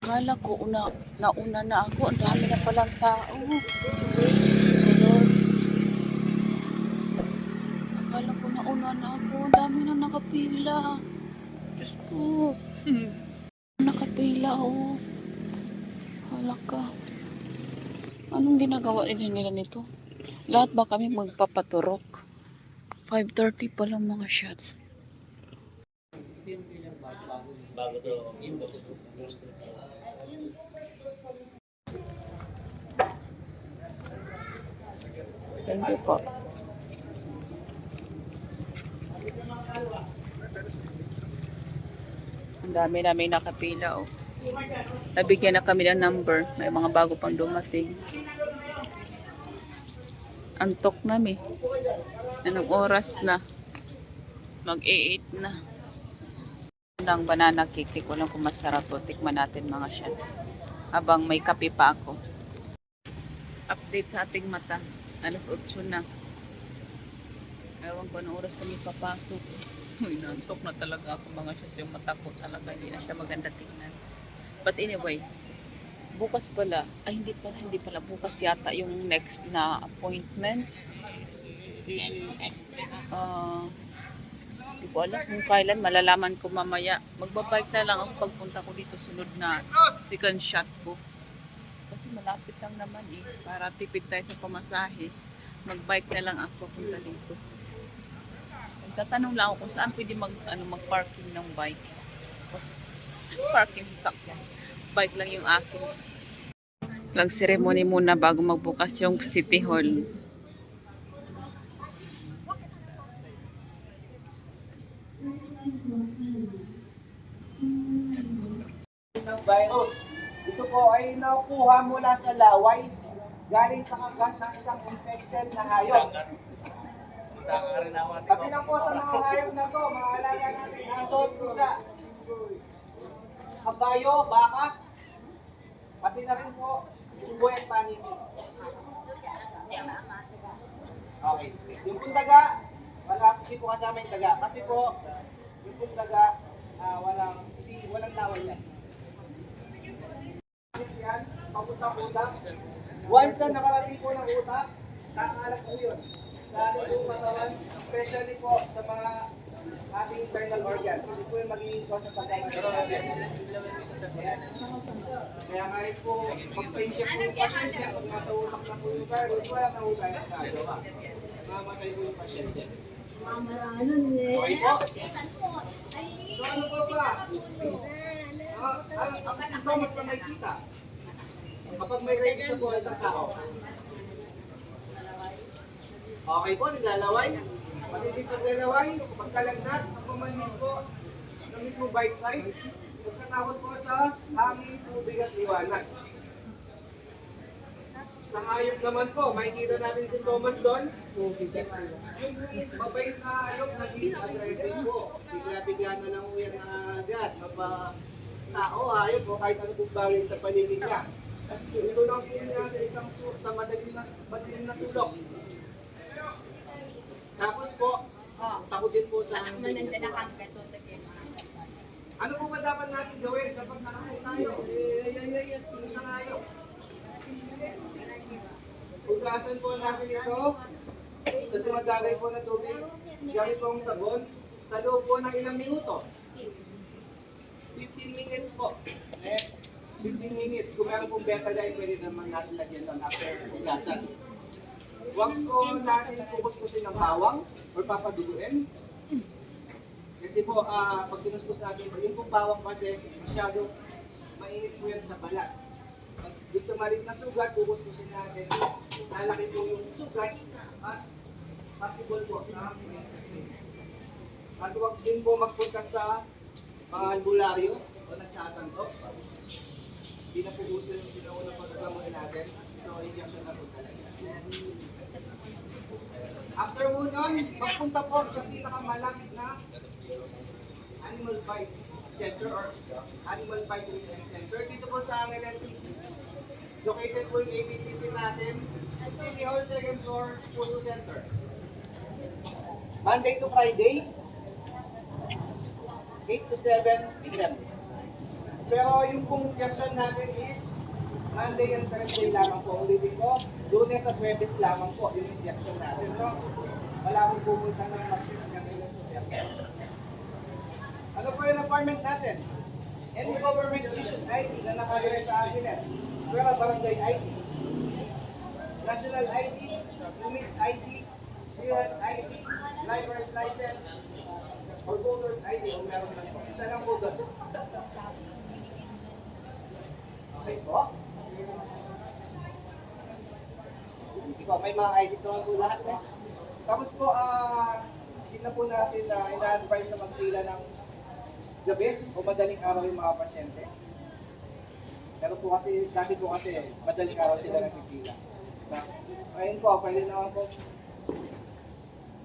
Akala ko nauna na ako. Ang dami na palang tao. Lord, akala ko nauna na ako. Ang dami na nakapila. Diyos ko. Nakapila oh. Hala ka. Anong ginagawa nila nito? Lahat ba kami magpapaturok? 5:30 pa lang mga shots. Bago to. Thank you po. Ang dami namin nakapila oh. Nabigyan na kami ng number. May mga bago pang dumating. Antok namin. Anong oras na? Mag-8 na. Ang banana cake. Tikman lang kung masarap po. Tikman natin mga shots. Habang may kape pa ako. Update sa ating mata. Alas 8 na. Ewan ko anong oras kami papasok. Uy, nantok na talaga ako mga shots. Yung mata ko talaga. Hindi na siya maganda tingnan. But anyway, bukas pala. Ay, hindi pala. Bukas yata yung next na appointment. Hindi ko alam kung kailan, malalaman ko mamaya. Magbabike na lang ako pagpunta ko dito sunod na second shot ko. Kasi malapit lang naman eh. Para tipid tayo sa pamasahe. Magbike na lang ako punta dito. Tatanong lang ako kung saan pwede mag-parking ng bike. Parking sasakyan. Bike lang yung akin. Flag ceremony muna bago magbukas yung City Hall. Ng virus. Ito po ay nakuha mula sa laway galing sa kagat ng isang infected na hayop. Kabilang po sa mga hayop na to, mga alaga natin, aso at pusa, kabayo, baka, pati na rin po buhay at paniki. Okay. Yung pong daga, hindi po kasama yung daga. Kasi po, yung pong daga, walang laway yan. Yan, papunta-punta. Once na nakarating po ng utak, kakalat po yun sa ating pong katawan, especially po sa mga ating internal organs. Ito po yung magiging cause sa pagkakas natin. Kaya kahit po mag-paincheck po yung pasyente, pag nasa utak na po yung virus, wala na po tayo nagagawa. Mamatay po yung pasyente. Okay po? So ano po ba? Ang sintomas na may kita kapag may rabies na po ang isang tao. Okay po, naglalaway. Matinding paglalaway, pagkalagnat, ang pumanhin po ng mismo bite side. Pagkatakot po sa hangin, tubig at liwanag. Sa hayop naman po, makikita natin si Thomas doon. Yung mabait na hayop, naging aggressive po. Bigla-bigla na lang uyan na agad. Tao, hayop po, kahit ano po bagay sa paligid niya. Gusto lang po niya sa madaling na sulok. Tapos po, takot din po sa hangin. Ano po ba dapat natin gawin kapag nakakot tayo? Sa hayop. Hugasan po natin ito sa dumadagay po na tubig. Gamit po ang sabon. Sa loob po ng ilang minuto. 15 minutes po. 15 minutes. Kung meron pong betadine, pwede naman natin lagyan doon after hugasan. Huwag po natin kukuskusin ng bawang or papaduguin. Kasi po, pag kinuskus natin, yung pong bawang kasi masyado mainit po yan sa balat. Dito sa maliit na sugat, kukuskusin natin. Lalaki po yung sugat at possible po na at huwag din po magpunta sa mga albularyo o nagtatanto. Hindi na po gusto yung sinaunang pagkagamot natin. So, injection na po talaga. After po nun, magpunta po sa pinakamalapit na animal bite center or animal bite treatment center. Dito po sa Angeles City. Located po yung ABTC natin. City Hall, 2nd floor, Puno Center. Monday to Friday, 8 to 7 p.m. Pero yung pong injection natin is Monday and Thursday lamang po. Ulitin ko, Lunes at Huwebes lamang po yung injection natin. No? Wala akong pupunta ng Martes ng Lunes at Huwebes. Ano po yung requirement natin? Any government issued ID na nakalagay sa address, pero barangay ID, national ID, unit ID, student ID, driver's license, or voter's ID kung meron lang po. Isa lang po doon. Okay po. Ikaw, may mga IDs naman po lahat eh. Tapos po, hindi na po natin ina-advise sa magpila ng gabi o madaling araw yung mga pasyente. Pero po kasi, dati po kasi, madaling araw sila nagpipila. Ngayon po, pwede naman po,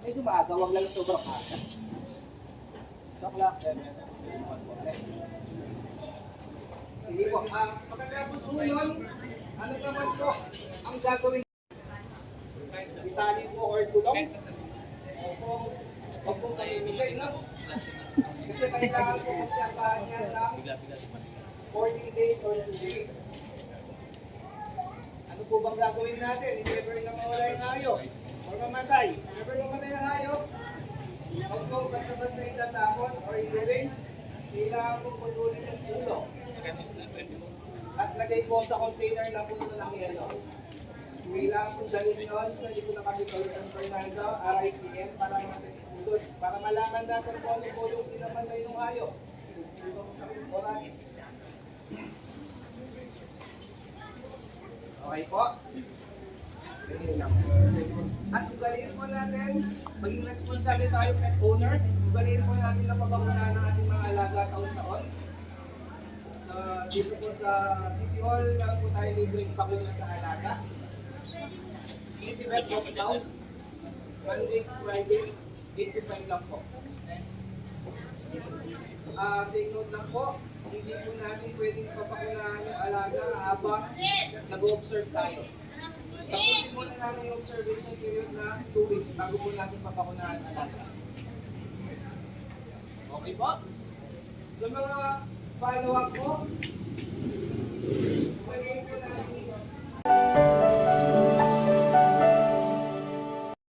medyo maaga, huwag lang sobrang aga. Sakla, sige po, pagkatapos po yun, ano naman po ang gagawin? Itali po or tulong? Huwag pong kamimigay, no? Kasi kailangan po obserbahan yan ng 14 days or 2 weeks. Ano po bang gagawin natin? If ever na mawala yung hayop or mamatay. If ever mamatay ang hayop, huwag po basta-basta itatapon or ilibing. Kailangan po putulin yung ulo. At lagay po sa container na puno ng yelo. Kailangan po dalhin yun sa likod ng Kapitolyo San Fernando, RITM, para matestulod. Para malaman natin po ano po yung pinamatay ng hayop. Ito po sa Oranis. Okay po. Ganyan lang. At ugaliin po natin, maging responsable tayo pet owner. Ugaliin po natin na pabakunahan ng ating mga alaga taon-taon. Dito po sa City Hall, lang po tayo libreng bakuna sa alaga. City Vet Lockdown, Monday, Friday, 8 to 5 lang po. Take note lang po, hindi po natin pwedeng papakunahan yung alaga habang nag-observe tayo. Tapusin muna natin yung observation period na 2 weeks bago po natin papakunahan ang alaga. Okay po? Sa mga follow-up po, pwede po natin